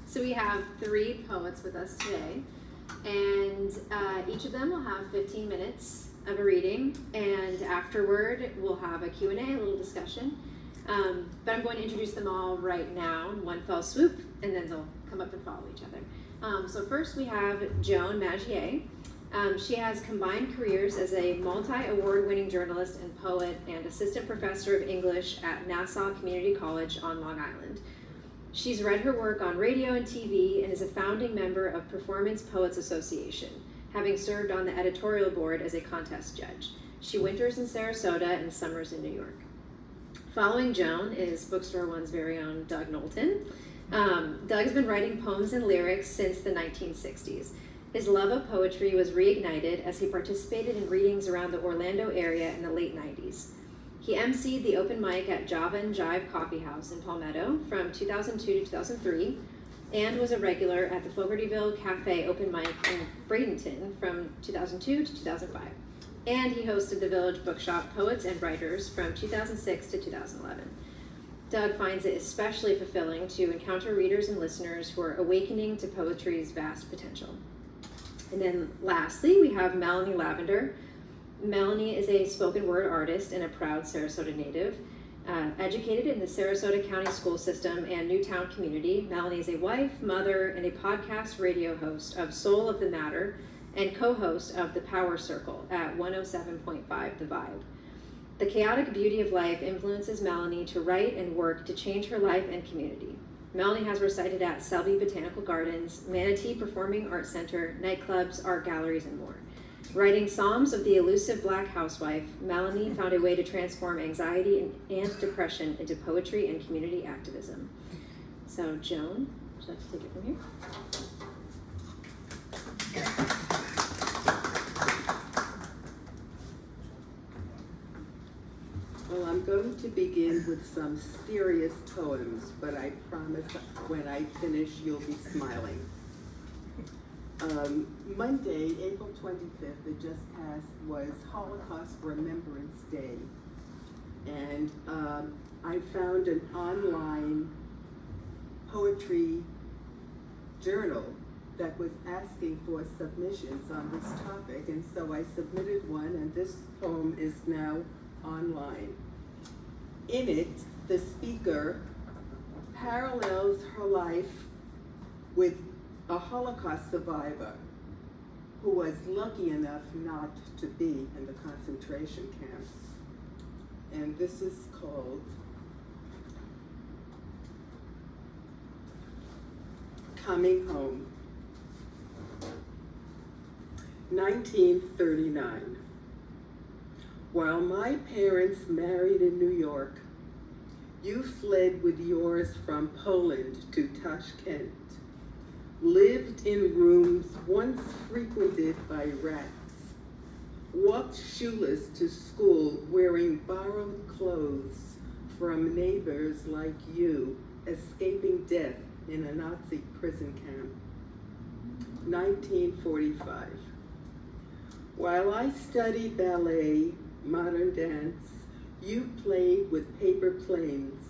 So we have 3 poets with us today, and each of them will have 15 minutes of a reading, and afterward we'll have a Q&A, a little discussion. But I'm going to introduce them all right now in one fell swoop, and then they'll come up and follow each other. So first we have Joan Magiet. She has combined careers as a multi-award-winning journalist and poet and assistant professor of English at Nassau Community College on Long Island. She's read her work on radio and TV and is a founding member of Performance Poets Association, having served on the editorial board as a contest judge. She winters in Sarasota and summers in New York. Following Joan is Bookstore1's very own Doug Knowlton. Doug's been writing poems and lyrics since the 1960s. His love of poetry was reignited as he participated in readings around the Orlando area in the late 90s. He emceed the open mic at Java and Jive Coffee House in Palmetto from 2002 to 2003, and was a regular at the Fogartyville Cafe open mic in Bradenton from 2002 to 2005. And he hosted the Village Bookshop Poets and Writers from 2006 to 2011. Doug finds it especially fulfilling to encounter readers and listeners who are awakening to poetry's vast potential. And then lastly, we have Melanie Lavender. Melanie is a spoken word artist and a proud Sarasota native. Educated in the Sarasota County school system and Newtown community, Melanie is a wife, mother, and a podcast radio host of Soul of the Matter and co-host of The Power Circle at 107.5 The Vibe. The chaotic beauty of life influences Melanie to write and work to change her life and community. Melanie has recited at Selby Botanical Gardens, Manatee Performing Arts Center, nightclubs, art galleries, and more. Writing Psalms of the Elusive Black Housewife, Melanie found a way to transform anxiety and depression into poetry and community activism. So, Joan, would you like to take it from here? Well, I'm going to begin with some serious poems, but I promise when I finish, you'll be smiling. Monday, April 25th, it just passed, was Holocaust Remembrance Day. And I found an online poetry journal that was asking for submissions on this topic. And so I submitted one, and this poem is now online. In it, the speaker parallels her life with a Holocaust survivor who was lucky enough not to be in the concentration camps. And this is called Coming Home. 1939. While my parents married in New York, you fled with yours from Poland to Tashkent, lived in rooms once frequented by rats, walked shoeless to school wearing borrowed clothes from neighbors like you, escaping death in a Nazi prison camp. 1945. While I studied ballet, modern dance, you played with paper planes,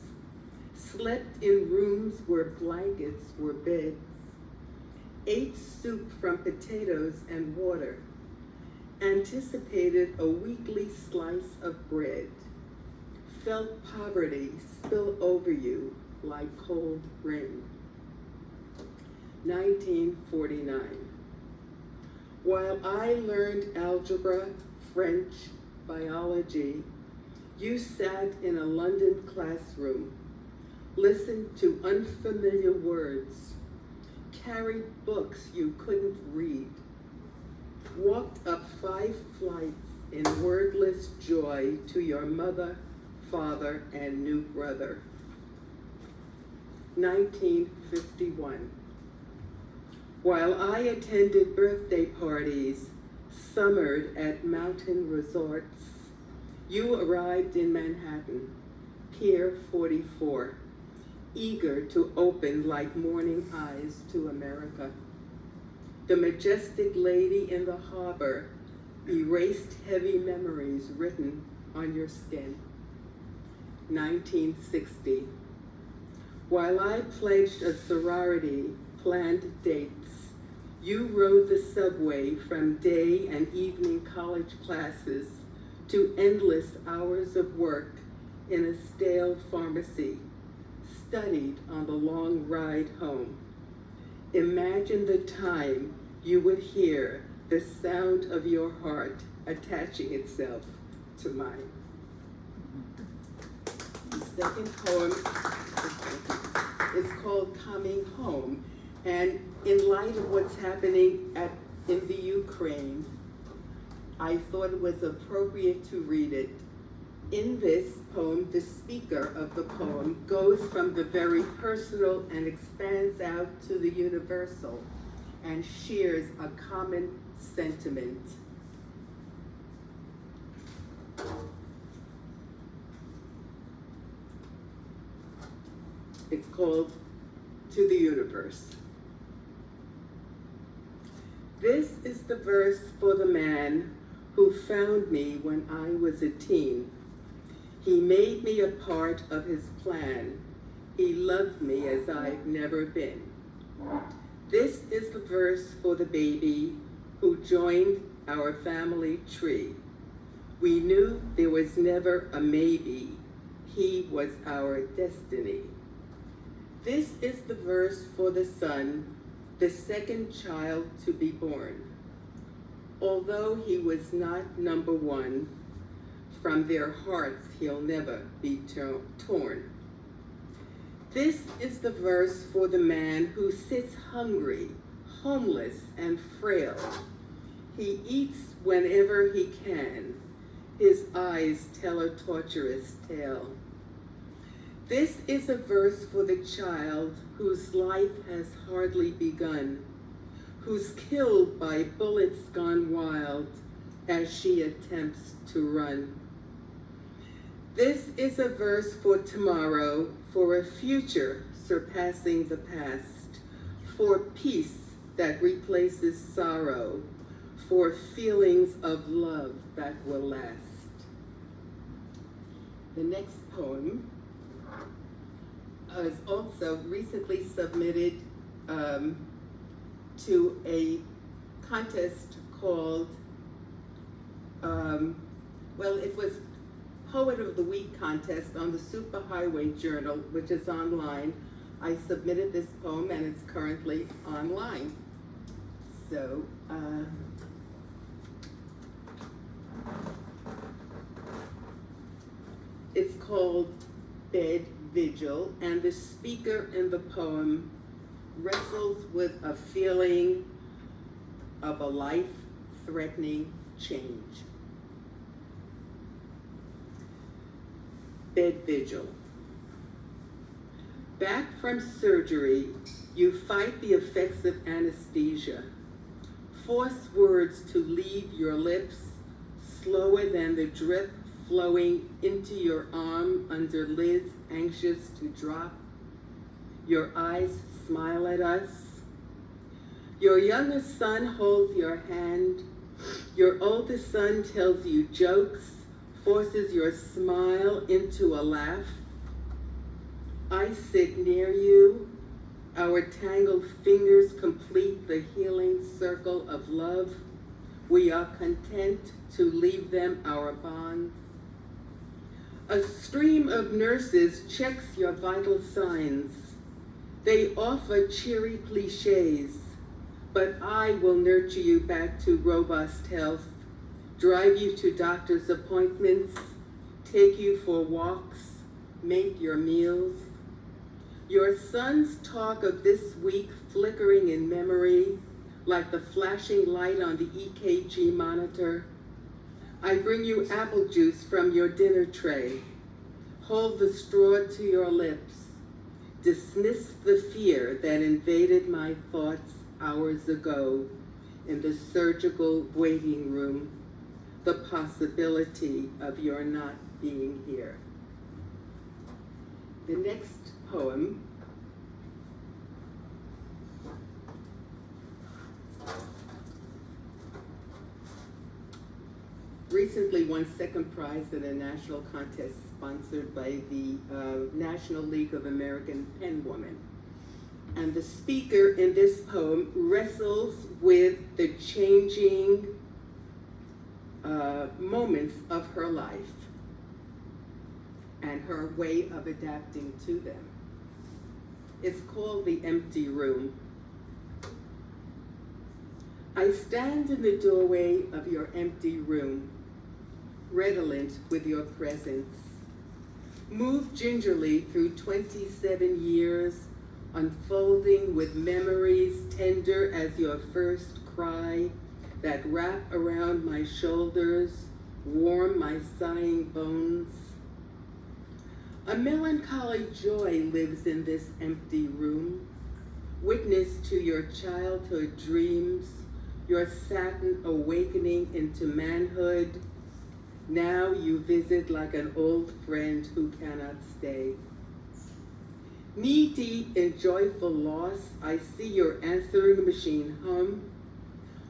slept in rooms where blankets were beds, ate soup from potatoes and water, anticipated a weekly slice of bread, felt poverty spill over you like cold rain. 1949. While I learned algebra, French, biology, you sat in a London classroom, listened to unfamiliar words, carried books you couldn't read, walked up 5 flights in wordless joy to your mother, father, and new brother. 1951. While I attended birthday parties, summered at mountain resorts, you arrived in Manhattan, Pier 44, eager to open like morning eyes to America. The majestic lady in the harbor erased heavy memories written on your skin. 1960. While I pledged a sorority, planned dates, you rode the subway from day and evening college classes to endless hours of work in a stale pharmacy, studied on the long ride home. Imagine the time you would hear the sound of your heart attaching itself to mine. The second poem is called Coming Home, and in light of what's happening in the Ukraine, I thought it was appropriate to read it. In this poem, the speaker of the poem goes from the very personal and expands out to the universal and shares a common sentiment. It's called To the Universe. This is the verse for the man who found me when I was a teen. He made me a part of his plan. He loved me as I've never been. This is the verse for the baby who joined our family tree. We knew there was never a maybe. He was our destiny. This is the verse for the son, the second child to be born. Although he was not number one, from their hearts he'll never be torn. This is the verse for the man who sits hungry, homeless, and frail. He eats whenever he can. His eyes tell a torturous tale. This is a verse for the child whose life has hardly begun, who's killed by bullets gone wild as she attempts to run. This is a verse for tomorrow, for a future surpassing the past, for peace that replaces sorrow, for feelings of love that will last. The next poem is also recently submitted to a contest called, it was Poet of the Week contest on the Superhighway Journal, which is online. I submitted this poem and it's currently online. So, it's called Bed Vigil, and the speaker in the poem wrestles with a feeling of a life-threatening change. Bed Vigil. Back from surgery, you fight the effects of anesthesia. Force words to leave your lips slower than the drip flowing into your arm under lids anxious to drop. Your eyes smile at us. Your youngest son holds your hand. Your oldest son tells you jokes, forces your smile into a laugh. I sit near you. Our tangled fingers complete the healing circle of love. We are content to leave them our bond. A stream of nurses checks your vital signs. They offer cheery cliches, but I will nurture you back to robust health, drive you to doctor's appointments, take you for walks, make your meals. Your sons talk of this week flickering in memory, like the flashing light on the EKG monitor. I bring you apple juice from your dinner tray. Hold the straw to your lips. Dismiss the fear that invaded my thoughts hours ago in the surgical waiting room, the possibility of your not being here. The next poem recently won second prize at a national contest sponsored by the National League of American Penwomen. And the speaker in this poem wrestles with the changing moments of her life and her way of adapting to them. It's called The Empty Room. I stand in the doorway of your empty room, redolent with your presence. Move gingerly through 27 years, unfolding with memories tender as your first cry that wrap around my shoulders, warm my sighing bones. A melancholy joy lives in this empty room, witness to your childhood dreams, your satin awakening into manhood. Now you visit like an old friend who cannot stay. Knee-deep in joyful loss, I see your answering machine hum,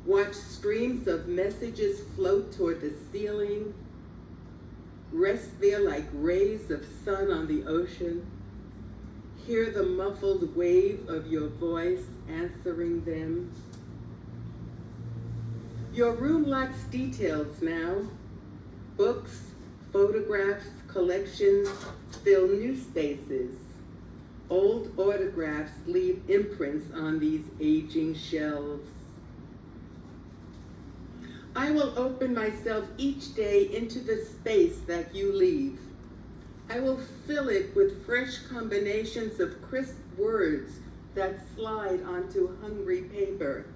watch streams of messages float toward the ceiling, rest there like rays of sun on the ocean, hear the muffled wave of your voice answering them. Your room lacks details now. Books, photographs, collections fill new spaces. Old autographs leave imprints on these aging shelves. I will open myself each day into the space that you leave. I will fill it with fresh combinations of crisp words that slide onto hungry paper.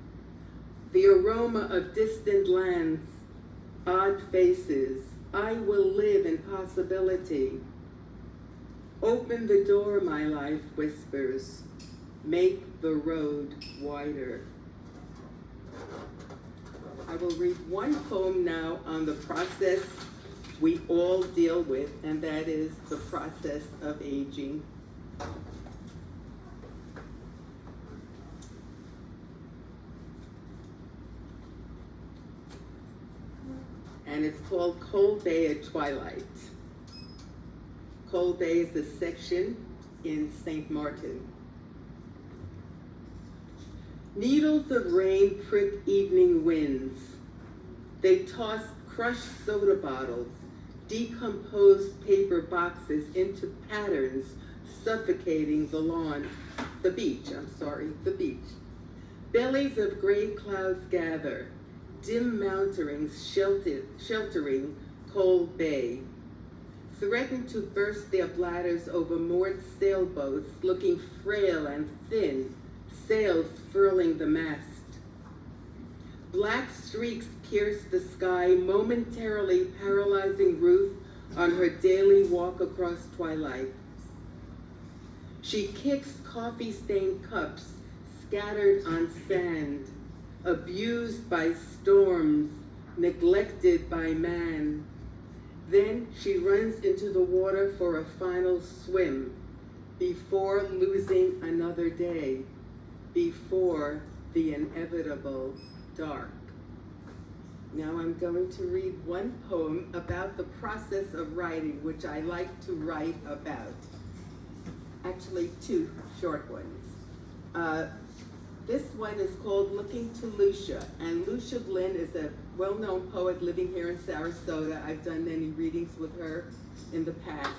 The aroma of distant lands, odd faces. I will live in possibility. Open the door, my life whispers. Make the road wider. I will read one poem now on the process we all deal with, and that is the process of aging. And it's called Cold Bay at Twilight. Cold Bay is a section in St. Martin. Needles of rain prick evening winds. They toss crushed soda bottles, decomposed paper boxes into patterns, suffocating the beach. Bellies of gray clouds gather, dim mountains sheltering Cold Bay, threaten to burst their bladders over moored sailboats looking frail and thin, sails furling the mast. Black streaks pierce the sky, momentarily paralyzing Ruth on her daily walk across Twilight. She kicks coffee-stained cups scattered on sand, abused by storms, neglected by man. Then she runs into the water for a final swim before losing another day, before the inevitable dark. Now I'm going to read one poem about the process of writing, which I like to write about. Actually, two short ones. This one is called Looking to Lucia, and Lucia Blinn is a well-known poet living here in Sarasota. I've done many readings with her in the past,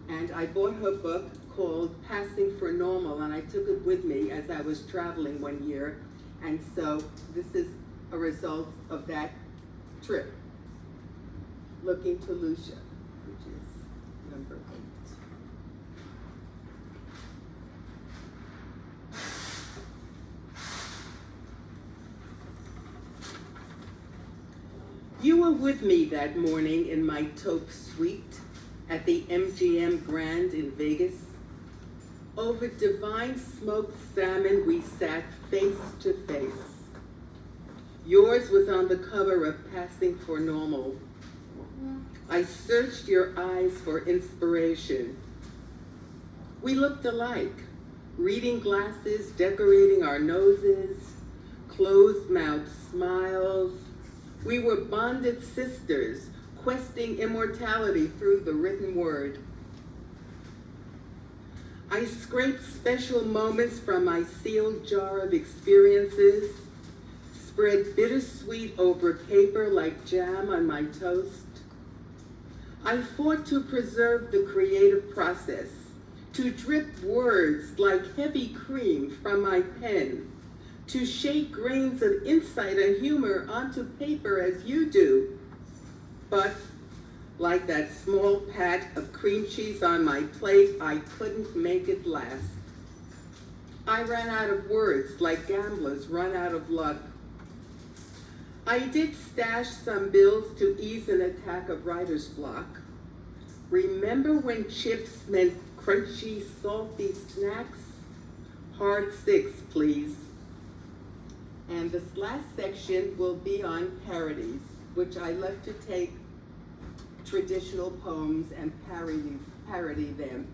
and I bought her book called Passing for Normal, and I took it with me as I was traveling one year, and so this is a result of that trip. Looking to Lucia, which is number 8. You were with me that morning in my taupe suite at the MGM Grand in Vegas. Over divine smoked salmon we sat face to face. Yours was on the cover of Passing for Normal. I searched your eyes for inspiration. We looked alike, reading glasses decorating our noses, closed-mouthed smiles. We were bonded sisters, questing immortality through the written word. I scrape special moments from my sealed jar of experiences, spread bittersweet over paper like jam on my toast. I fought to preserve the creative process, to drip words like heavy cream from my pen, to shake grains of insight and humor onto paper as you do. But like that small pat of cream cheese on my plate, I couldn't make it last. I ran out of words like gamblers run out of luck. I did stash some bills to ease an attack of writer's block. Remember when chips meant crunchy, salty snacks? Hard 6, please. And this last section will be on parodies, which I love to take traditional poems and parody them.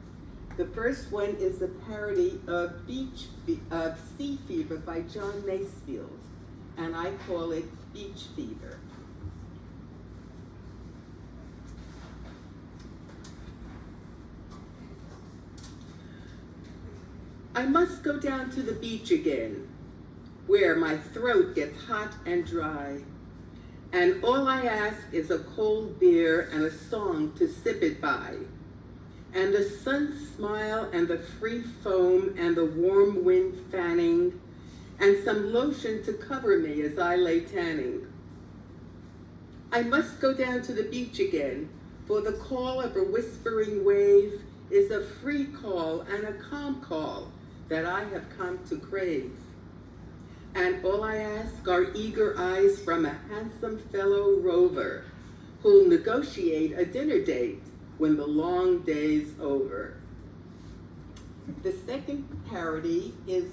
The first one is a parody of Sea Fever by John Masefield, and I call it Beach Fever. I must go down to the beach again, where my throat gets hot and dry, and all I ask is a cold beer and a song to sip it by, and the sun's smile and the free foam and the warm wind fanning, and some lotion to cover me as I lay tanning. I must go down to the beach again, for the call of a whispering wave is a free call and a calm call that I have come to crave. And all I ask are eager eyes from a handsome fellow rover who'll negotiate a dinner date when the long day's over. The second parody is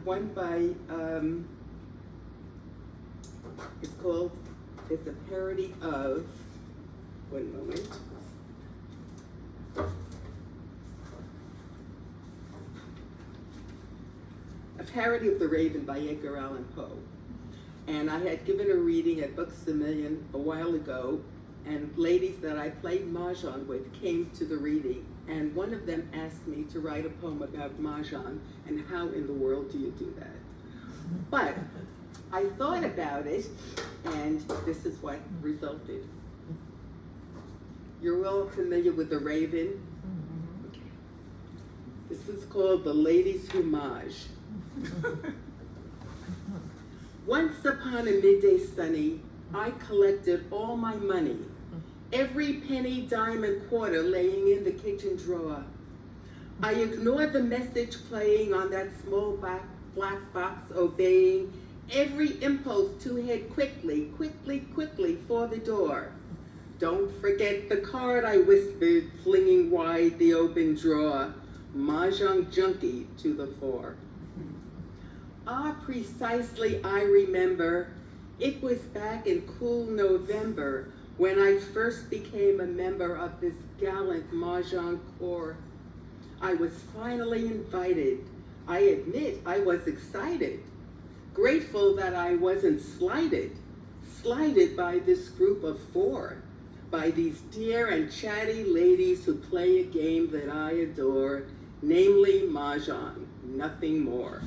one by, it's a parody of, one moment. A parody of The Raven by Edgar Allan Poe. And I had given a reading at Books a Million a while ago, and ladies that I played Mahjong with came to the reading, and one of them asked me to write a poem about Mahjong, and how in the world do you do that? But I thought about it, and this is what resulted. You're all familiar with The Raven? Okay. This is called the Ladies Homage. Once upon a midday sunny, I collected all my money, every penny, dime, and quarter laying in the kitchen drawer. I ignored the message playing on that small black box, obeying every impulse to head quickly for the door. Don't forget the card, I whispered, flinging wide the open drawer, Mahjong junkie to the fore. Ah, precisely I remember, it was back in cool November when I first became a member of this gallant Mahjong corps. I was finally invited. I admit I was excited, grateful that I wasn't slighted by this group of 4, by these dear and chatty ladies who play a game that I adore, namely Mahjong, nothing more.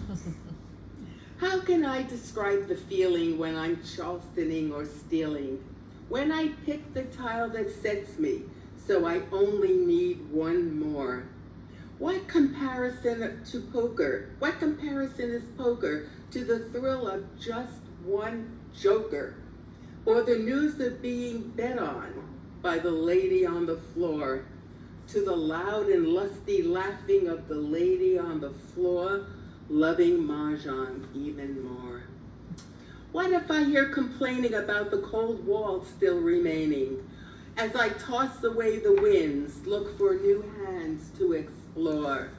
How can I describe the feeling when I'm Charlestoning or stealing? When I pick the tile that sets me, so I only need one more. What comparison to poker? What comparison is poker to the thrill of just one joker? Or the news of being bet on by the lady on the floor? To the loud and lusty laughing of the lady on the floor, loving Mahjong even more. What if I hear complaining about the cold walls still remaining, as I toss away the winds, look for new hands to explore?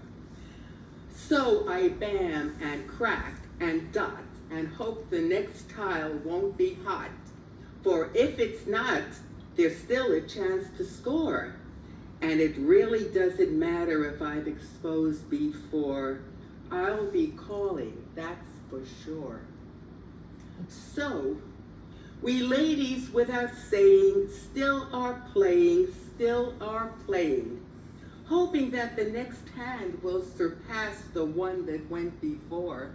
So I bam and crack and dot and hope the next tile won't be hot, for if it's not, there's still a chance to score. And it really doesn't matter if I've exposed before, I'll be calling, that's for sure. So, We ladies, without saying, still are playing, hoping that the next hand will surpass the one that went before.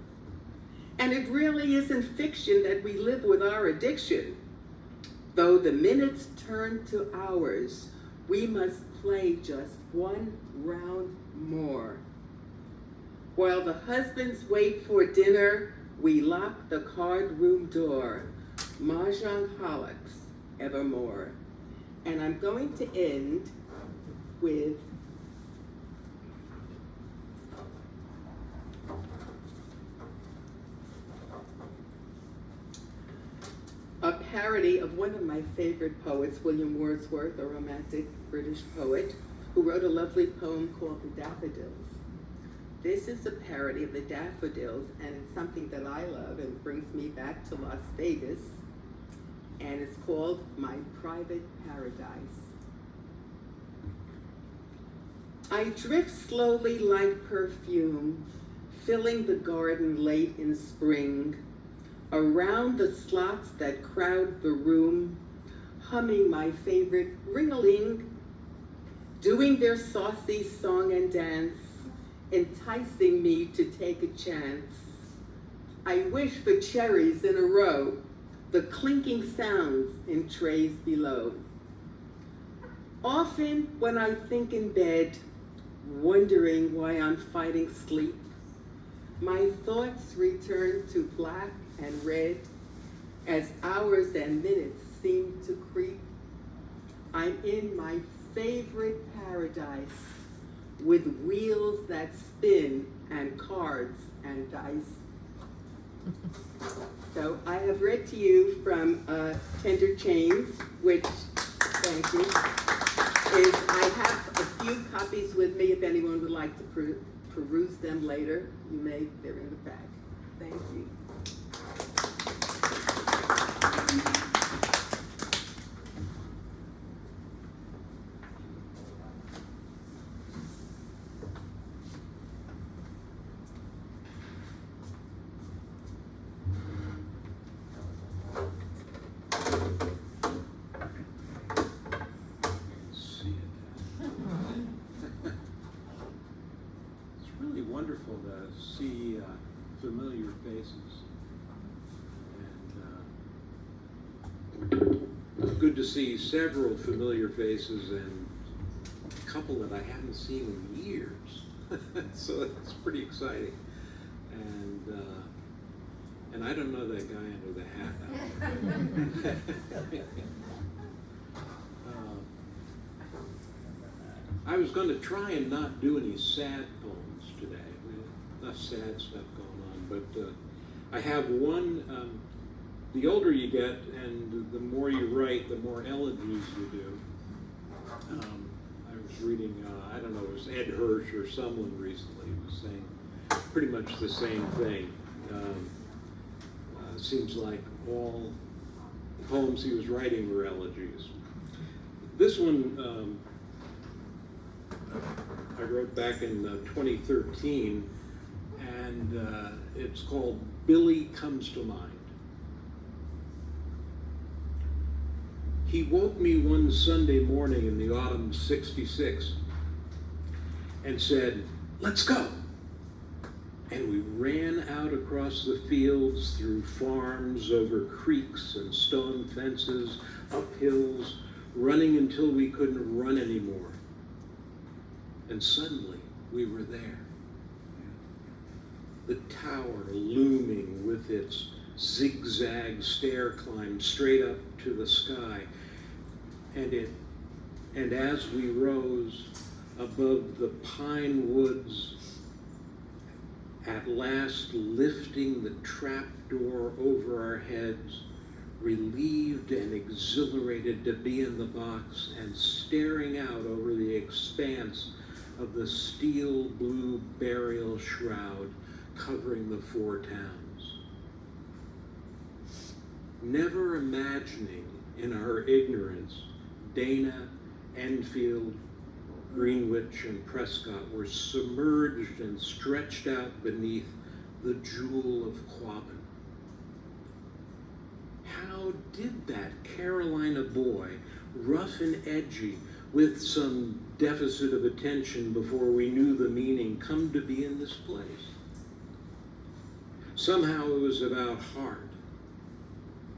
And it really isn't fiction that we live with our addiction. Though the minutes turn to hours, we must play just one round more. While the husbands wait for dinner, we lock the card room door, mahjong-holics evermore. And I'm going to end with a parody of one of my favorite poets, William Wordsworth, a romantic British poet, who wrote a lovely poem called The Daffodils. This is a parody of the daffodils, and it's something that I love and brings me back to Las Vegas, and it's called My Private Paradise. I drift slowly like perfume, filling the garden late in spring, around the slots that crowd the room, humming my favorite ring-a-ling, doing their saucy song and dance, enticing me to take a chance. I wish for cherries in a row, the clinking sounds in trays below. Often when I think in bed, wondering why I'm fighting sleep, my thoughts return to black and red as hours and minutes seem to creep. I'm in my favorite paradise with wheels that spin and cards and dice. So I have read to you from Tender Chains, which, thank you, is I have a few copies with me if anyone would like to peruse them later. You may, they're in the back. Thank you. Wonderful to see familiar faces, and good to see several familiar faces and a couple that I haven't seen in years. So that's pretty exciting. And I don't know that guy under the hat. I was going to try and not do any sad poems today. Enough sad stuff going on, but I have one. The older you get and the more you write, the more elegies you do. I was reading, I don't know, it was Ed Hirsch or someone recently was saying pretty much the same thing. Seems like all the poems he was writing were elegies. This one I wrote back in 2013, and it's called Billy Comes to Mind. He woke me one Sunday morning in the autumn '66 and said, "Let's go." And we ran out across the fields, through farms, over creeks and stone fences, up hills, running until we couldn't run anymore. And suddenly we were there. The tower looming with its zigzag stair climb straight up to the sky. And as we rose above the pine woods, at last lifting the trap door over our heads, relieved and exhilarated to be in the box and staring out over the expanse of the steel blue burial shroud covering the four towns. Never imagining in our ignorance, Dana, Enfield, Greenwich, and Prescott were submerged and stretched out beneath the jewel of Quabbin. How did that Carolina boy, rough and edgy, with some deficit of attention before we knew the meaning, come to be in this place? Somehow it was about heart,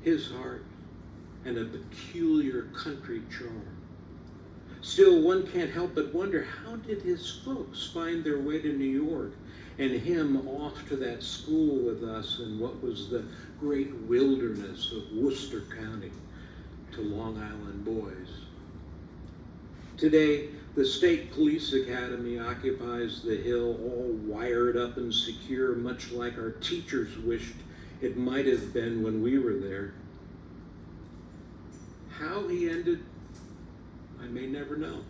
his heart, and a peculiar country charm. Still, one can't help but wonder, how did his folks find their way to New York and him off to that school with us in what was the great wilderness of Worcester County to Long Island boys? Today, the State Police Academy occupies the hill, all wired up and secure, much like our teachers wished it might have been when we were there. How he ended, I may never know.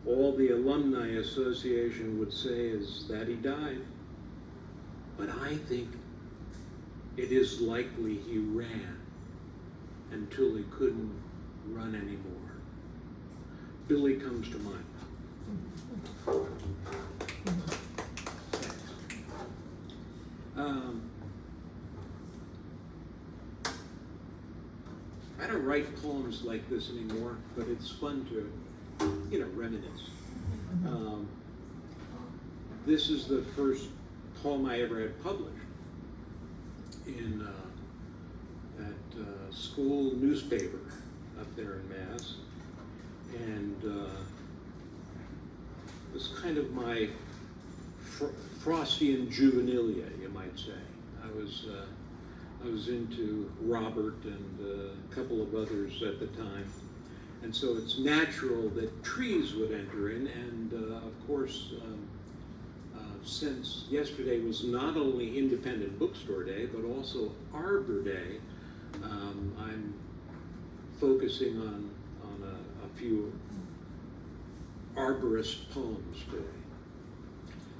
All the Alumni Association would say is that he died. But I think it is likely he ran until he couldn't run anymore. Billy comes to mind. I don't write poems like this anymore, but it's fun to, reminisce. This is the first poem I ever had published in that school newspaper up there in Mass. And it was kind of my Frostian juvenilia, you might say. I was into Robert and a couple of others at the time. And so it's natural that trees would enter in, and of course, since yesterday was not only Independent Bookstore Day, but also Arbor Day, I'm focusing on a few arborist poems today.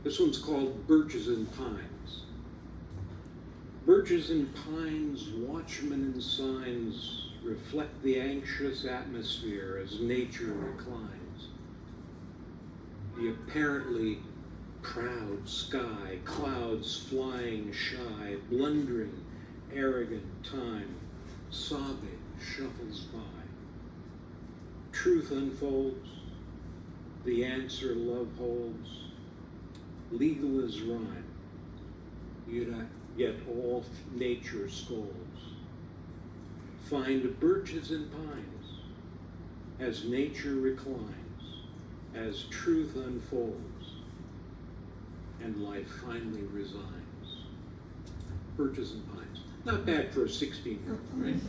This one's called Birches and Pines. Birches and pines, watchmen and signs, reflect the anxious atmosphere as nature reclines. The apparently proud sky, clouds flying shy, blundering, arrogant time, sobbing, shuffles by. Truth unfolds, the answer love holds, legal as rhyme, yet all nature scolds. Find birches and pines, as nature reclines, as truth unfolds, and life finally resigns. Birches and pines. Not bad for a 16-year-old, right?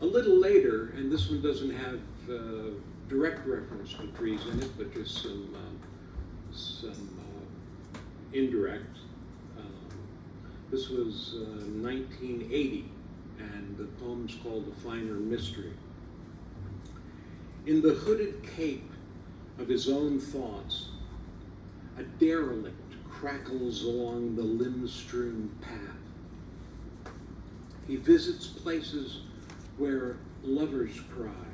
A little later, and this one doesn't have direct reference to trees in it, but just some indirect. This was 1980, and the poem's called The Finer Mystery. In the hooded cape of his own thoughts, a derelict crackles along the limb-strewn path. He visits places where lovers cry,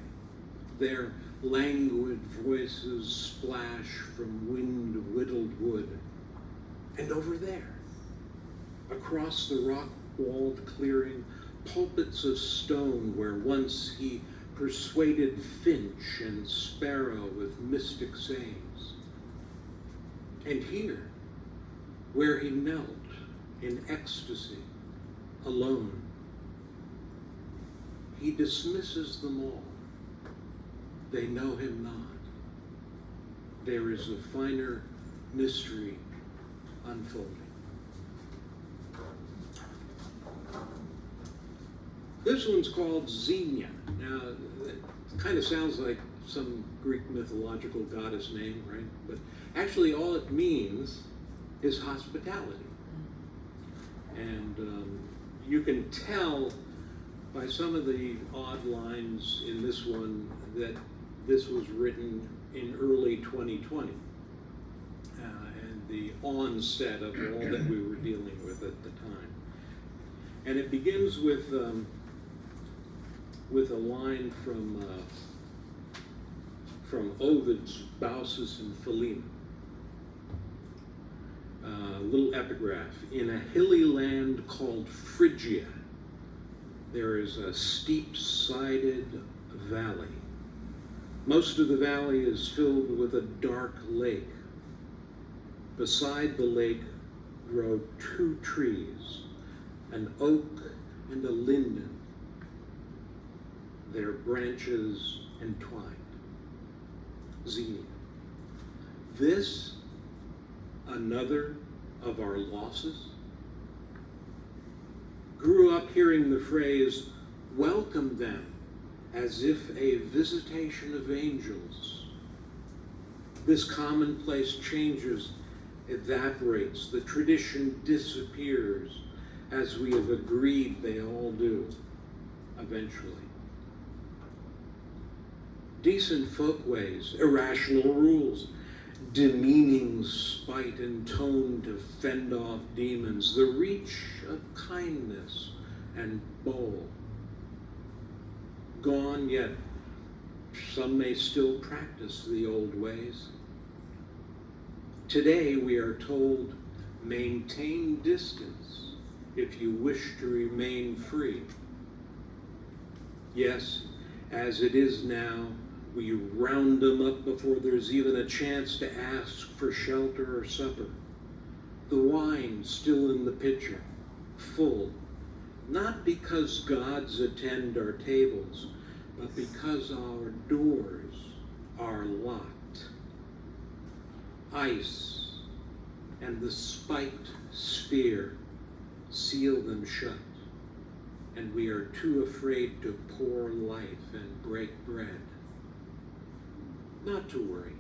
their languid voices splash from wind-whittled wood. And over there, across the rock-walled clearing, pulpits of stone where once he persuaded finch and sparrow with mystic sayings. And here, where he knelt in ecstasy, alone, he dismisses them all. They know him not. There is a finer mystery unfolding. This one's called Xenia. Now, it kind of sounds like some Greek mythological goddess name, right? But actually all it means is hospitality. And you can tell by some of the odd lines in this one that this was written in early 2020. And the onset of all that we were dealing with at the time. And it begins with a line from Ovid's Baucis and Philemon. little epigraph. In a hilly land called Phrygia, there is a steep-sided valley. Most of the valley is filled with a dark lake. Beside the lake grow 2 trees, an oak and a linden, their branches entwined. Xenia. This, another of our losses? Grew up hearing the phrase, welcome them, as if a visitation of angels. This commonplace changes, evaporates, the tradition disappears, as we have agreed they all do, eventually. Decent folkways, irrational rules, demeaning spite and tone to fend off demons, the reach of kindness and bowl. Gone, yet some may still practice the old ways. Today we are told, maintain distance if you wish to remain free. Yes, as it is now, we round them up before there's even a chance to ask for shelter or supper. The wine still in the pitcher, full, not because gods attend our tables, but because our doors are locked. Ice and the spiked sphere seal them shut, and we are too afraid to pour life and break bread. Not to worry.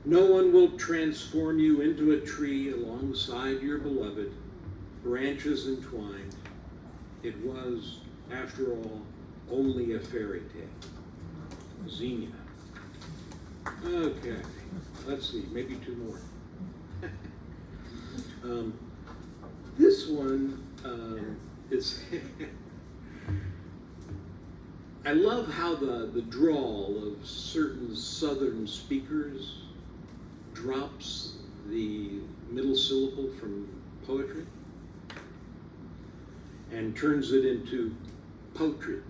No one will transform you into a tree alongside your beloved, branches entwined. It was, after all, only a fairy tale. Xenia. Okay, let's see, maybe 2 more. This one is I love how the drawl of certain southern speakers drops the middle syllable from poetry and turns it into poetry.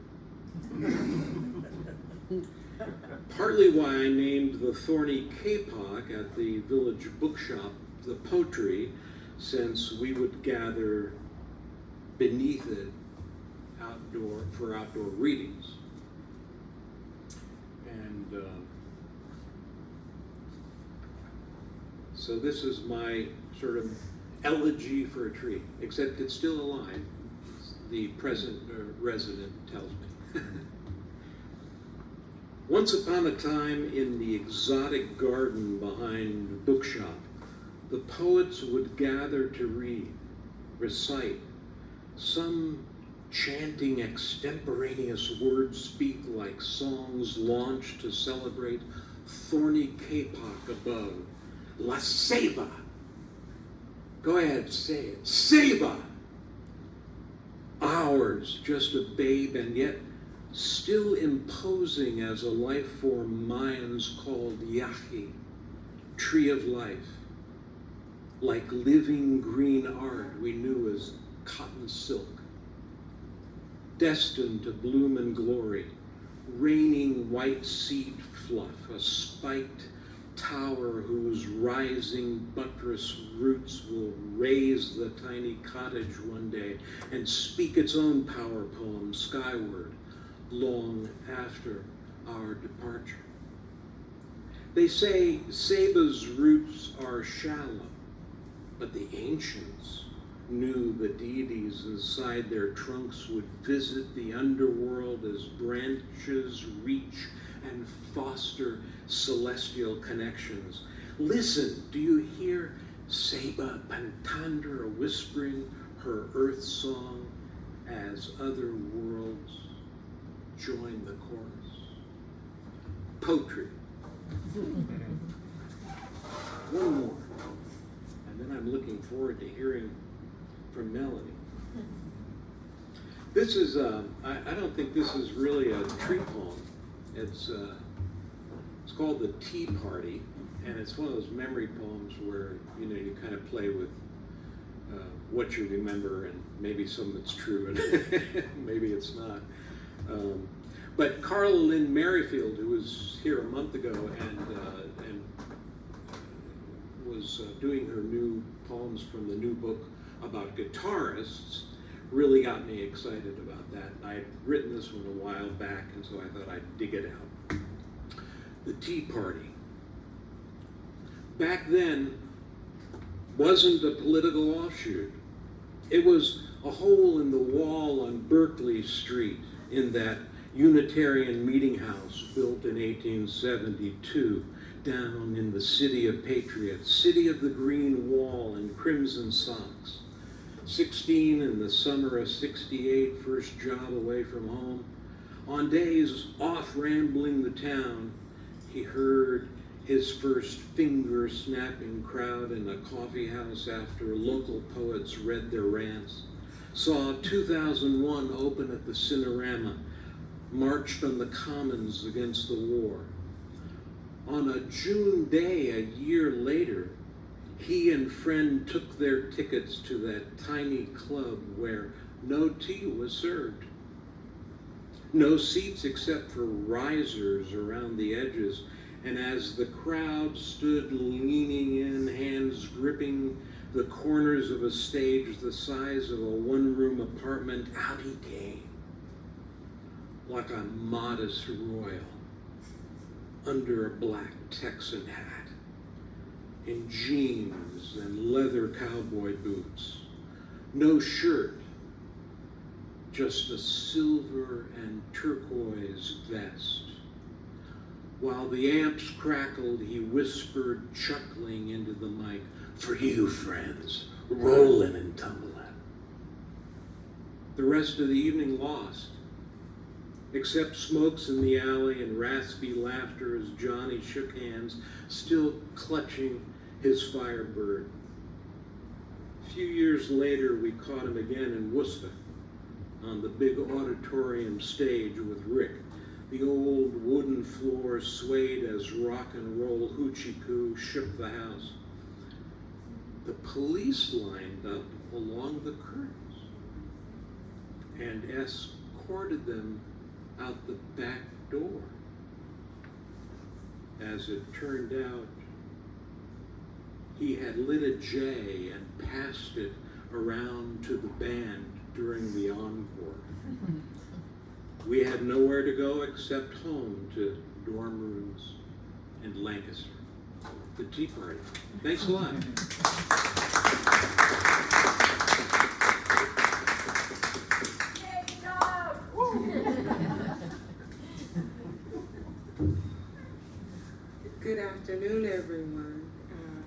Partly why I named the thorny kapok at the village bookshop the potry, since we would gather beneath it for outdoor readings. And so this is my sort of elegy for a tree, except it's still alive, the present resident tells me. Once upon a time in the exotic garden behind the bookshop, the poets would gather to read, recite, some chanting extemporaneous words speak like songs launched to celebrate thorny kapok above. La Seba. Go ahead, say it. Seba. Ours, just a babe, and yet still imposing as a life form Mayans called Yahi, tree of life. Like living green art we knew as cotton silk. Destined to bloom in glory, raining white seed fluff, a spiked tower whose rising buttress roots will raise the tiny cottage one day and speak its own power poem skyward long after our departure. They say Seba's roots are shallow, but the ancients knew the deities inside their trunks would visit the underworld as branches reach and foster celestial connections. Listen, do you hear Seba Pantandra whispering her earth song as other worlds join the chorus? Poetry. One more, and then I'm looking forward to hearing from Melanie. This is, I don't think this is really a tree poem. It's called The Tea Party, And it's one of those memory poems where, you know, you kind of play with what you remember, and maybe some of it's true and maybe it's not. But Carla Lynn Merrifield, who was here a month ago and was doing her new poems from the new book about guitarists, really got me excited about that. I'd written this one a while back, and so I thought I'd dig it out. The Tea Party. Back then wasn't a political offshoot. It was a hole in the wall on Berkeley Street in that Unitarian meeting house built in 1872 down in the City of Patriots, City of the Green Wall and Crimson Socks. 16 in the summer of '68, first job away from home. On days off rambling the town, he heard his first finger-snapping crowd in a coffee house after local poets read their rants, saw 2001 open at the Cinerama, marched on the Commons against the war. On a June day a year later, he and friend took their tickets to that tiny club where no tea was served. No seats except for risers around the edges, and as the crowd stood leaning in, hands gripping the corners of a stage the size of a one-room apartment, out he came, like a modest royal, under a black Texan hat, in jeans and leather cowboy boots, no shirt, just a silver and turquoise vest. While the amps crackled, he whispered, chuckling into the mic, "For you, friends, rollin' and tumblin'." The rest of the evening lost, except smokes in the alley and raspy laughter as Johnny shook hands, still clutching his Firebird. A few years later, we caught him again in Worcester, on the big auditorium stage with Rick. The old wooden floor swayed as rock and roll hoochie-coo shook the house. The police lined up along the curtains and escorted them out the back door. As it turned out, he had lit a J and passed it around to the band during the encore. We had nowhere to go except home to dorm rooms and Lancaster. The Tea Party. Thanks a lot. Good afternoon, everyone.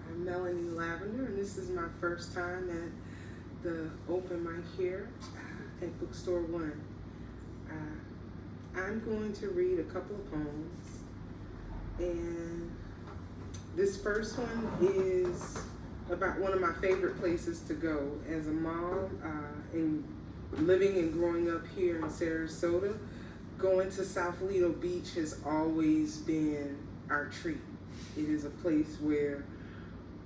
I'm Melanie Lavender, and this is my first time at the open mic here at Bookstore1. I'm going to read a couple of poems, and this first one is about one of my favorite places to go as a mom, and living and growing up here in Sarasota. Going to South Lido Beach has always been our treat. It is a place where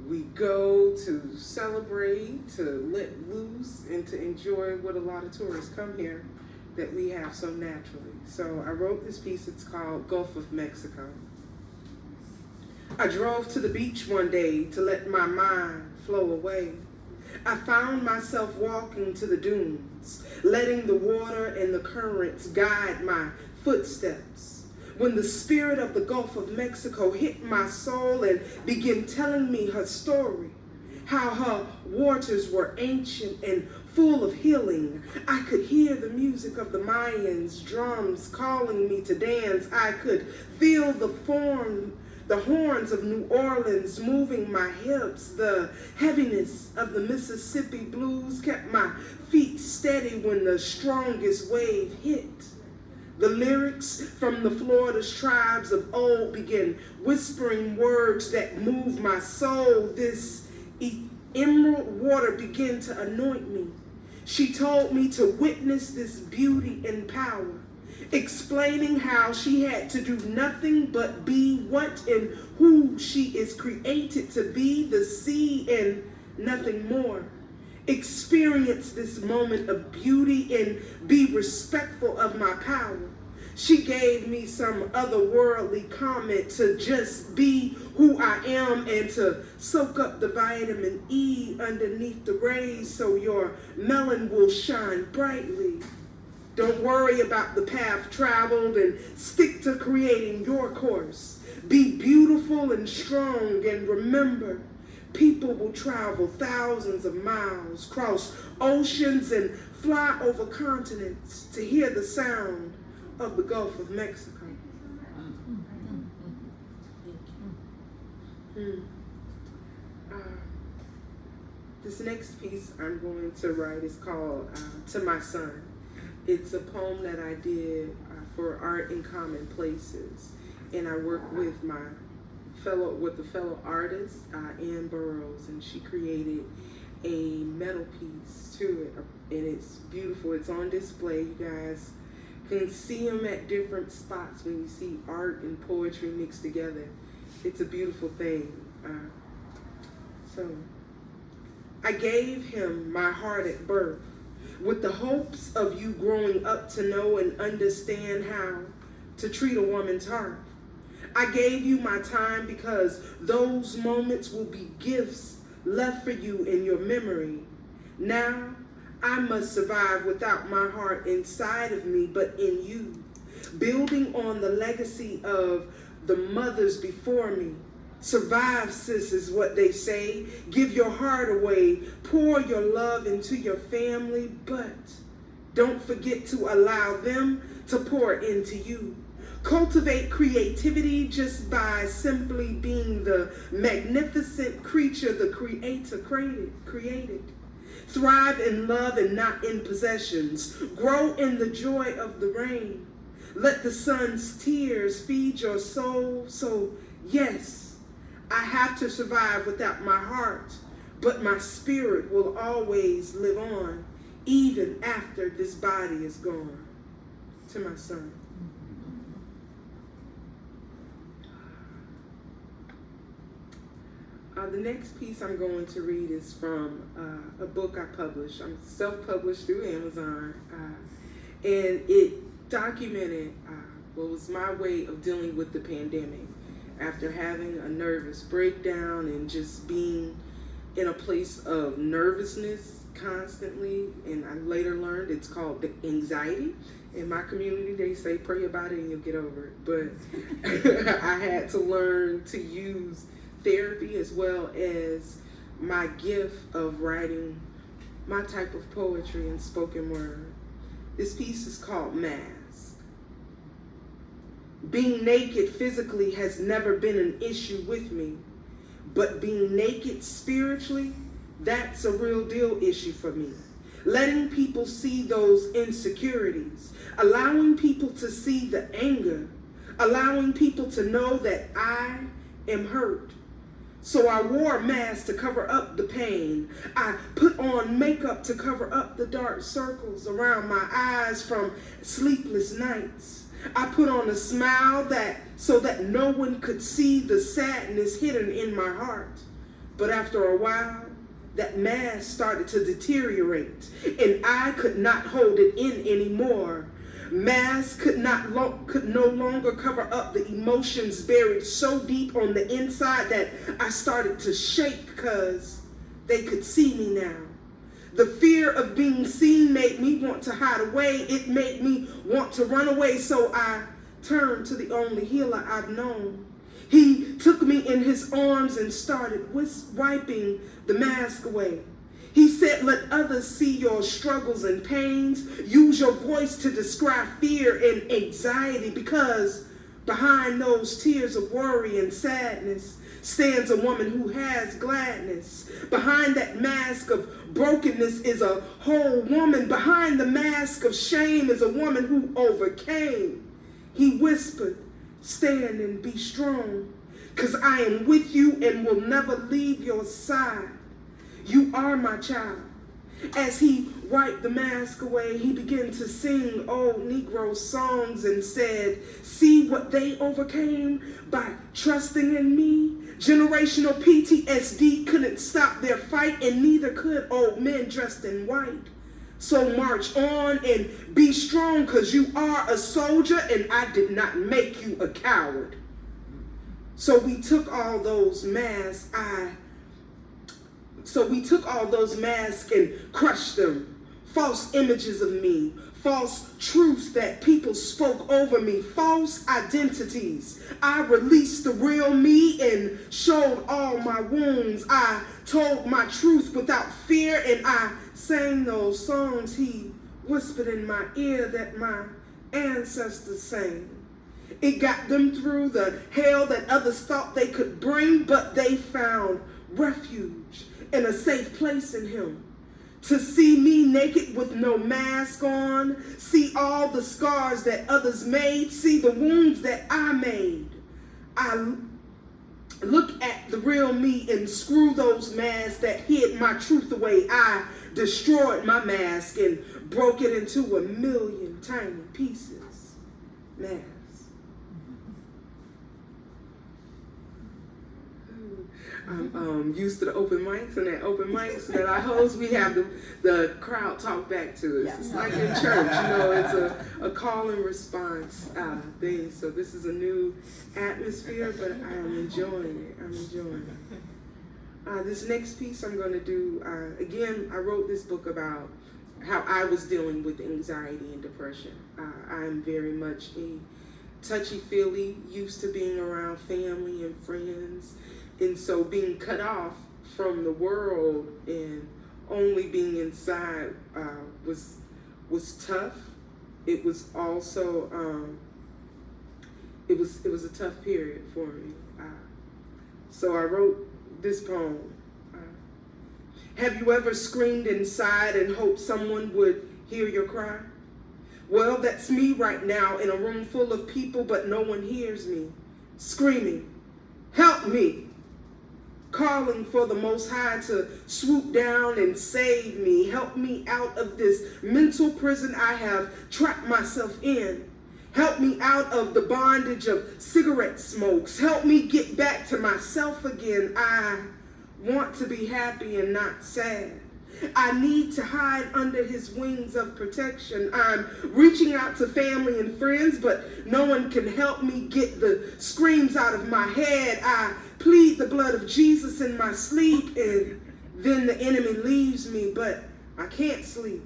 we go to celebrate, to let loose, and to enjoy what a lot of tourists come here that we have so naturally. So I wrote this piece, it's called Gulf of Mexico. I drove to the beach one day to let my mind flow away. I found myself walking to the dunes, letting the water and the currents guide my footsteps. When the spirit of the Gulf of Mexico hit my soul and began telling me her story, how her waters were ancient and full of healing. I could hear the music of the Mayans' drums calling me to dance. I could feel the horns of New Orleans moving my hips. The heaviness of the Mississippi blues kept my feet steady when the strongest wave hit. The lyrics from the Florida's tribes of old began whispering words that moved my soul. This emerald water began to anoint me. She told me to witness this beauty and power. explaining how she had to do nothing but be what and who she is created to be, the sea and nothing more. Experience this moment of beauty and be respectful of my power. She gave me some otherworldly comment to just be who I am and to soak up the vitamin E underneath the rays so your melon will shine brightly. Don't worry about the path traveled and stick to creating your course. Be beautiful and strong, and remember, people will travel thousands of miles, cross oceans, and fly over continents to hear the sound of the Gulf of Mexico. This next piece I'm going to write is called To My Son. It's a poem that I did for Art in Common Places, and I work with a fellow artist, Ann Burroughs, and she created a metal piece to it, and it's beautiful. It's on display. You guys can see them at different spots when you see art and poetry mixed together. It's a beautiful thing. So, I gave him my heart at birth, with the hopes of you growing up to know and understand how to treat a woman's heart. I gave you my time because those moments will be gifts left for you in your memory. Now, I must survive without my heart inside of me, but in you, building on the legacy of the mothers before me. Survive, sis, is what they say. Give your heart away. Pour your love into your family, but don't forget to allow them to pour into you. Cultivate creativity just by simply being the magnificent creature the Creator created. Thrive in love and not in possessions. Grow in the joy of the rain. Let the sun's tears feed your soul. So, yes, I have to survive without my heart, but my spirit will always live on, even after this body is gone. To my son. The next piece I'm going to read is from a book I published. I'm self-published through Amazon, and it documented what was my way of dealing with the pandemic after having a nervous breakdown and just being in a place of nervousness constantly. And I later learned it's called the anxiety. In my community, they say pray about it and you'll get over it. But I had to learn to use therapy as well as my gift of writing my type of poetry and spoken word. This piece is called Mask. Being naked physically has never been an issue with me, but being naked spiritually, that's a real deal issue for me. Letting people see those insecurities, allowing people to see the anger, allowing people to know that I am hurt. So I wore a mask to cover up the pain. I put on makeup to cover up the dark circles around my eyes from sleepless nights. I put on a smile so that no one could see the sadness hidden in my heart. But after a while, that mask started to deteriorate, and I could not hold it in anymore. Mask could no longer cover up the emotions buried so deep on the inside that I started to shake because they could see me now. The fear of being seen made me want to hide away. It made me want to run away, so I turned to the only healer I've known. He took me in his arms and started wiping the mask away. He said, let others see your struggles and pains. Use your voice to describe fear and anxiety, because behind those tears of worry and sadness stands a woman who has gladness. Behind that mask of brokenness is a whole woman. Behind the mask of shame is a woman who overcame. He whispered, stand and be strong, because I am with you and will never leave your side. You are my child. As he wiped the mask away, he began to sing old Negro songs and said, see what they overcame by trusting in me? Generational PTSD couldn't stop their fight, and neither could old men dressed in white. So march on and be strong, because you are a soldier, and I did not make you a coward. So we took all those masks, and crushed them. False images of me, false truths that people spoke over me, false identities. I released the real me and showed all my wounds. I told my truth without fear, and I sang those songs he whispered in my ear that my ancestors sang. It got them through the hell that others thought they could bring, but they found refuge and a safe place in him. To see me naked with no mask on, see all the scars that others made, see the wounds that I made. I look at the real me and screw those masks that hid my truth away. I destroyed my mask and broke it into a million tiny pieces. Masks. I'm used to the open mics, and at open mics that I host, we have the crowd talk back to us. It's like in church, it's a call and response thing. So this is a new atmosphere, but I am enjoying it. This next piece I'm going to do, again, I wrote this book about how I was dealing with anxiety and depression. I am very much a touchy-feely, used to being around family and friends. And so being cut off from the world and only being inside was tough. It was also it was a tough period for me. So I wrote this poem. Have you ever screamed inside and hoped someone would hear your cry? Well, that's me right now in a room full of people, but no one hears me. Screaming, help me! Calling for the Most High to swoop down and save me. Help me out of this mental prison I have trapped myself in. Help me out of the bondage of cigarette smokes. Help me get back to myself again. I want to be happy and not sad. I need to hide under his wings of protection. I'm reaching out to family and friends, but no one can help me get the screams out of my head. I plead the blood of Jesus in my sleep, and then the enemy leaves me, but I can't sleep.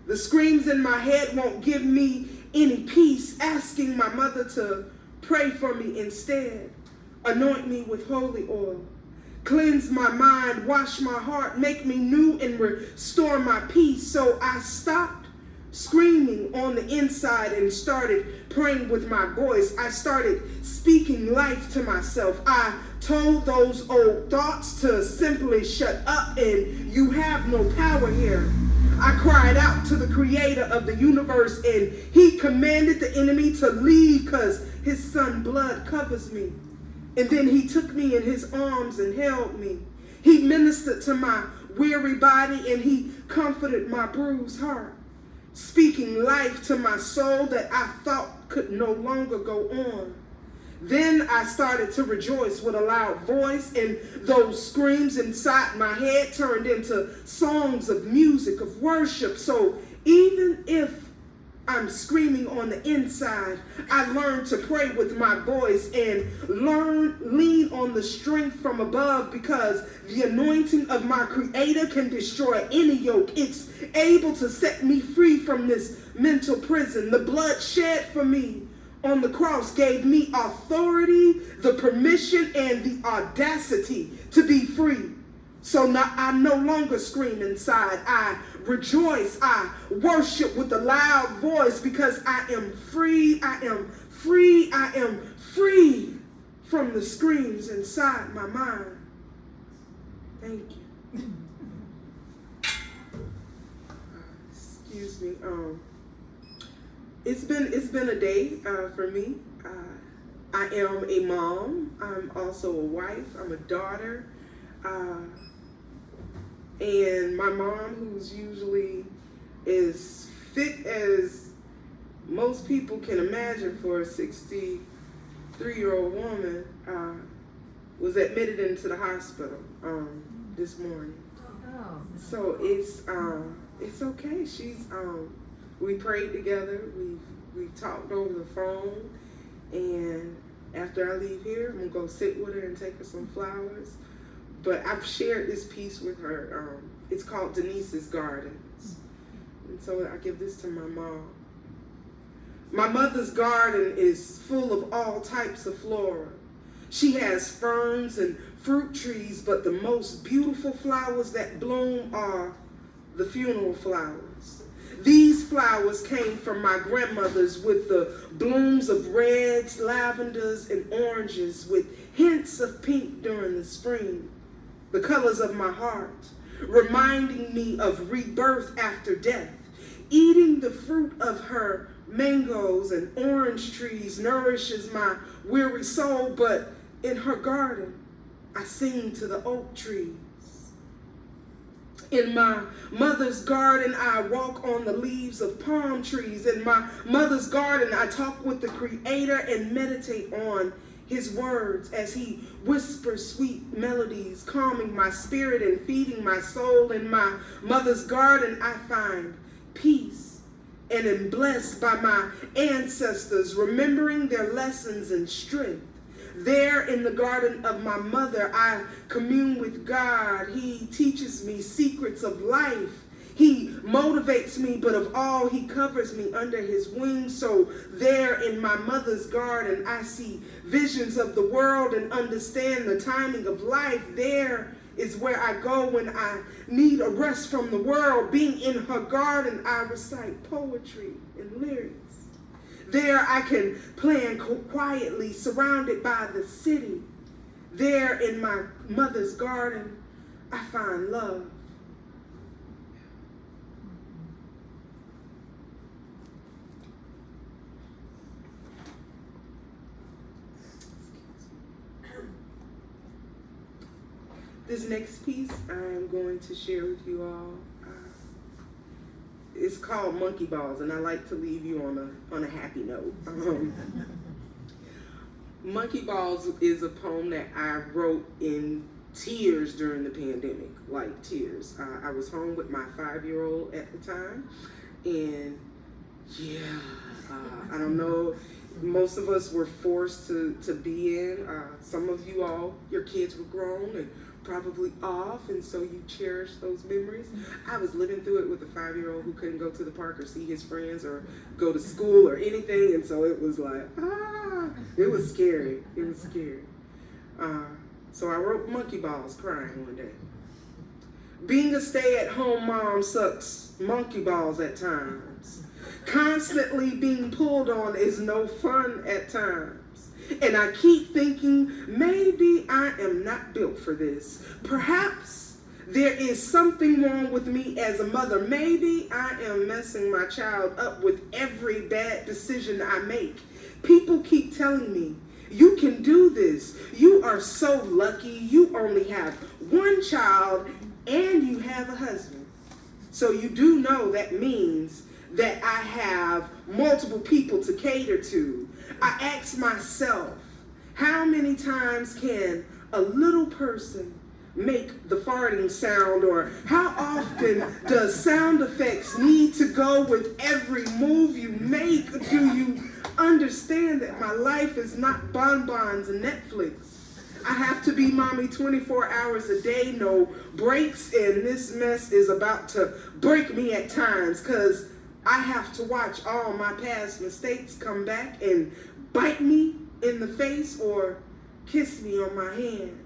The screams in my head won't give me any peace, asking my mother to pray for me instead. Anoint me with holy oil. Cleanse my mind, wash my heart, make me new and restore my peace. So I stopped screaming on the inside and started praying with my voice. I started speaking life to myself. I told those old thoughts to simply shut up, and you have no power here. I cried out to the creator of the universe, and he commanded the enemy to leave because his son blood covers me. And then he took me in his arms and held me. He ministered to my weary body, and he comforted my bruised heart, speaking life to my soul that I thought could no longer go on. Then I started to rejoice with a loud voice, and those screams inside my head turned into songs of music, of worship. So even if I'm screaming on the inside, I learned to pray with my voice and lean on the strength from above, because the anointing of my Creator can destroy any yoke. It's able to set me free from this mental prison. The blood shed for me on the cross gave me authority, the permission, and the audacity to be free. So now I no longer scream inside. I rejoice. I worship with a loud voice, because I am free. I am free. I am free from the screams inside my mind. Thank you. Excuse me. It's been a day for me. I am a mom. I'm also a wife. I'm a daughter. And my mom, who's usually as fit as most people can imagine for a 63-year-old woman, was admitted into the hospital this morning. Oh. So it's okay. We prayed together. We've talked over the phone, and after I leave here, I'm gonna go sit with her and take her some flowers. But I've shared this piece with her. It's called Denises Gardens, and so I give this to my mom. My mother's garden is full of all types of flora. She has ferns and fruit trees, but the most beautiful flowers that bloom are the funeral flowers. These flowers came from my grandmother's with the blooms of reds, lavenders, and oranges with hints of pink during the spring. The colors of my heart, reminding me of rebirth after death. Eating the fruit of her mangoes and orange trees nourishes my weary soul, but in her garden, I sing to the oak trees. In my mother's garden, I walk on the leaves of palm trees. In my mother's garden, I talk with the Creator and meditate on His words as He whispers sweet melodies, calming my spirit and feeding my soul. In my mother's garden, I find peace and am blessed by my ancestors, remembering their lessons and strength. There in the garden of my mother, I commune with God. He teaches me secrets of life. He motivates me, but of all, He covers me under His wings. So there in my mother's garden, I see visions of the world and understand the timing of life. There is where I go when I need a rest from the world. Being in her garden, I recite poetry and lyrics. There I can plan quietly, surrounded by the city. There in my mother's garden, I find love. This next piece I am going to share with you all. It's called Monkey Balls, and I like to leave you on a happy note. Monkey Balls is a poem that I wrote in tears during the pandemic, like tears. I was home with my 5-year-old at the time, and I don't know, most of us were forced to be in. Some of you all, your kids were grown and probably off, and so you cherish those memories. I was living through it with a 5-year-old who couldn't go to the park or see his friends or go to school or anything, and so it was like, it was scary. It was scary. So I wrote Monkey Balls crying one day. Being a stay-at-home mom sucks monkey balls at times. Constantly being pulled on is no fun at times. And I keep thinking, maybe I am not built for this. Perhaps there is something wrong with me as a mother. Maybe I am messing my child up with every bad decision I make. People keep telling me, you can do this. You are so lucky. You only have one child and you have a husband. So you do know that means that I have multiple people to cater to. I ask myself, how many times can a little person make the farting sound, or how often does sound effects need to go with every move you make? Do you understand that my life is not bonbons and Netflix? I have to be mommy 24 hours a day, no breaks, and this mess is about to break me at times because I have to watch all my past mistakes come back and bite me in the face or kiss me on my hand.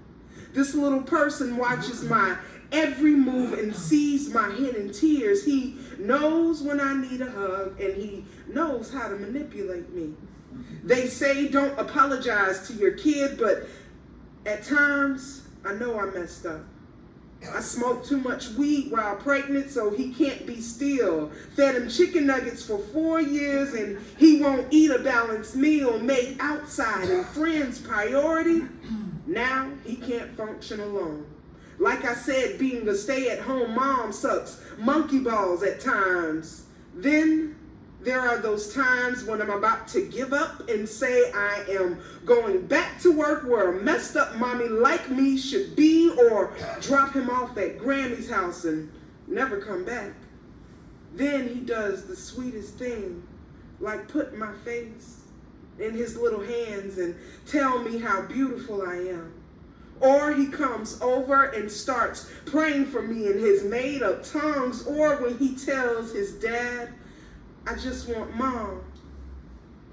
This little person watches my every move and sees my hidden tears. He knows when I need a hug, and he knows how to manipulate me. They say don't apologize to your kid, but at times I know I messed up. I smoked too much weed while pregnant, so he can't be still. Fed him chicken nuggets for 4 years, and he won't eat a balanced meal. Made outside and friends priority. Now he can't function alone. Like I said, being a stay-at-home mom sucks monkey balls at times. Then there are those times when I'm about to give up and say I am going back to work where a messed up mommy like me should be, or drop him off at Grammy's house and never come back. Then he does the sweetest thing, like put my face in his little hands and tell me how beautiful I am. Or he comes over and starts praying for me in his made-up tongues, or when he tells his dad, I just want mom.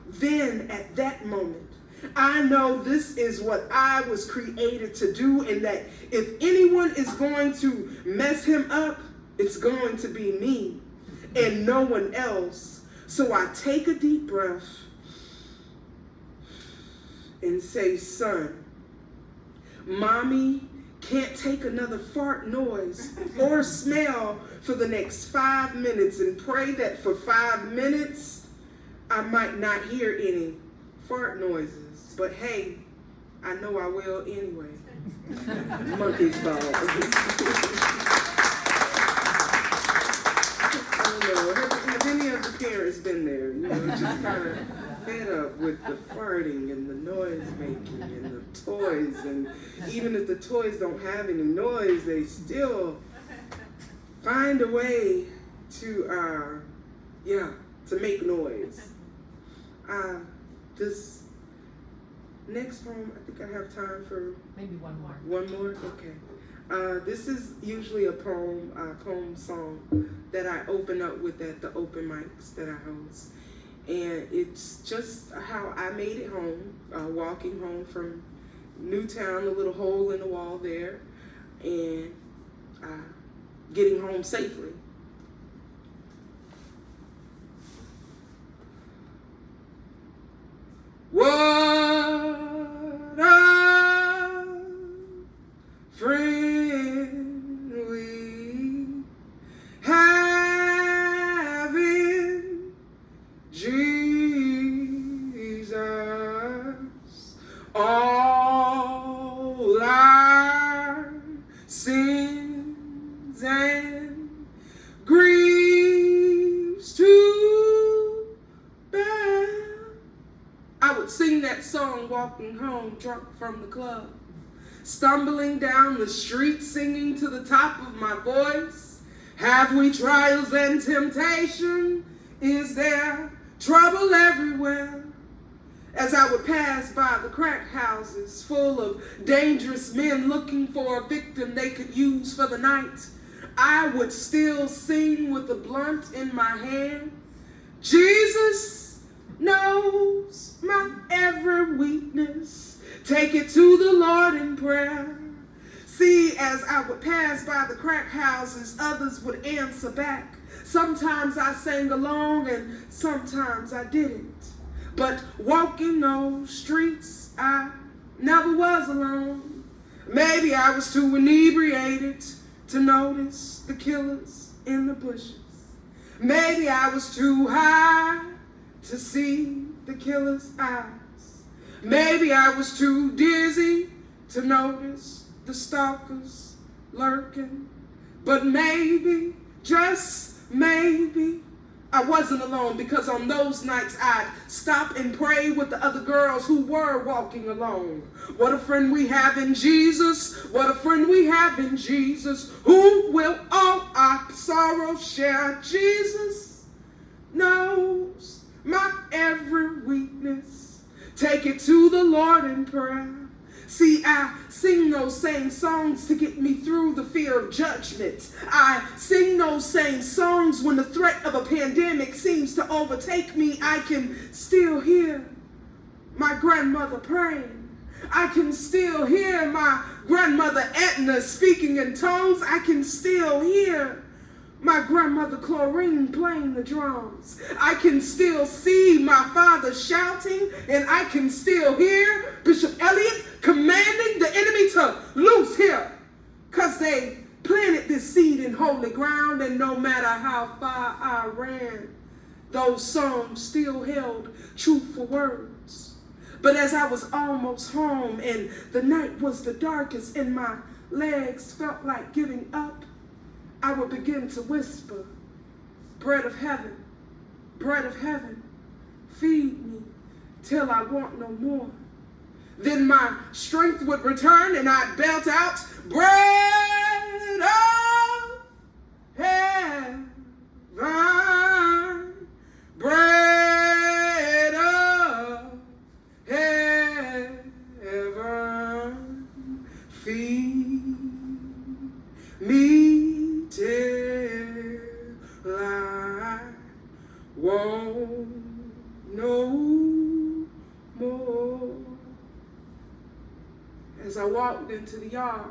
Then at that moment, I know this is what I was created to do, and that if anyone is going to mess him up, it's going to be me and no one else. So I take a deep breath and say, son, mommy can't take another fart noise or smell for the next 5 minutes, and pray that for 5 minutes I might not hear any fart noises. But hey, I know I will anyway. Monkey's balls. I don't know, have any of the parents been there? You know, just kind of fed up with the farting and the noise making and the toys, and even if the toys don't have any noise, they still find a way to make noise. This next poem, I think I have time for maybe one more. One more? Okay. This is usually a poem song that I open up with at the open mics that I host. And it's just how I made it home, walking home from Newtown, a little hole in the wall there, and getting home safely. What a friend we have in Jesus. All our sins and griefs to bear. I would sing that song walking home drunk from the club, stumbling down the street singing to the top of my voice. Have we trials and temptation? Is there trouble everywhere? As I would pass by the crack houses full of dangerous men looking for a victim they could use for the night, I would still sing with a blunt in my hand. Jesus knows my every weakness. Take it to the Lord in prayer. See, as I would pass by the crack houses, others would answer back. Sometimes I sang along and sometimes I didn't. But walking those streets, I never was alone. Maybe I was too inebriated to notice the killers in the bushes. Maybe I was too high to see the killer's eyes. Maybe I was too dizzy to notice the stalkers lurking. But maybe, just maybe, I wasn't alone, because on those nights I'd stop and pray with the other girls who were walking alone. What a friend we have in Jesus. What a friend we have in Jesus, who will all our sorrows share. Jesus knows my every weakness. Take it to the Lord in prayer. See, I sing those same songs to get me through the fear of judgment. I sing those same songs when the threat of a pandemic seems to overtake me. I can still hear my grandmother praying. I can still hear my grandmother Edna speaking in tongues. I can still hear my grandmother Chlorine playing the drums. I can still see my father shouting, and I can still hear Bishop Elliott commanding the enemy to loose him, because they planted this seed in holy ground, and no matter how far I ran, those songs still held truthful words. But as I was almost home and the night was the darkest and my legs felt like giving up, I would begin to whisper, bread of heaven, feed me till I want no more. Then my strength would return and I'd belt out, bread of heaven, bread of heaven, feed me till I won't no more. As I walked into the yard,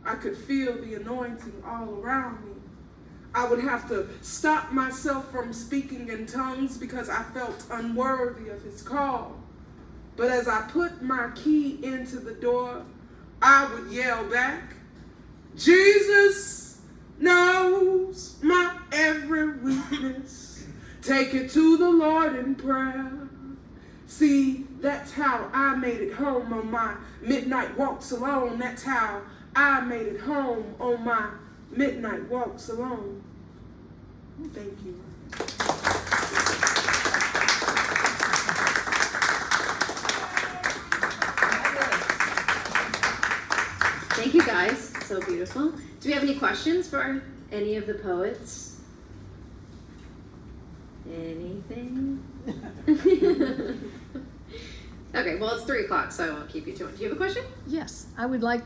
I could feel the anointing all around me. I would have to stop myself from speaking in tongues because I felt unworthy of his call. But as I put my key into the door, I would yell back, Jesus knows my every weakness. Take it to the Lord in prayer. See, that's how I made it home on my midnight walks alone. That's how I made it home on my midnight walks alone. Thank you. Thank you guys, so beautiful. Do we have any questions for any of the poets? Anything? Okay, well it's 3 o'clock, so I won't keep you too much. Do you have a question? Yes, I would like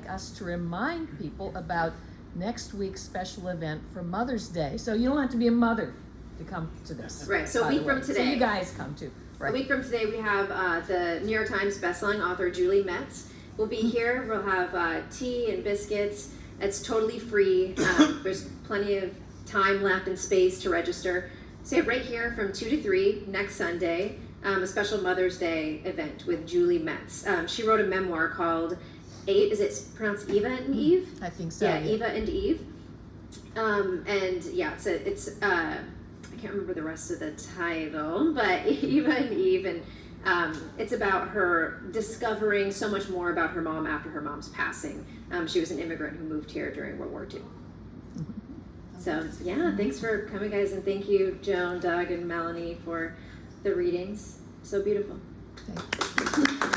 us to remind people about next week's special event for Mother's Day. So you don't have to be a mother to come to this. Right, so a by week the way. from So today. you guys come too. Right. A week from today, we have the New York Times bestselling author Julie Metz will be here. We'll have tea and biscuits. It's totally free. There's plenty of time left and space to register. So right here from 2 to 3 next Sunday, a special Mother's Day event with Julie Metz. She wrote a memoir called is it pronounced Eva and Eve? I think so. Yeah, Eva and Eve. And yeah, it's I can't remember the rest of the title, but Eva and Eve, and it's about her discovering so much more about her mom after her mom's passing. She was an immigrant who moved here during World War II. So yeah, thanks for coming, guys, and thank you, Joan, Doug, and Melanie for the readings. So beautiful. Thank you.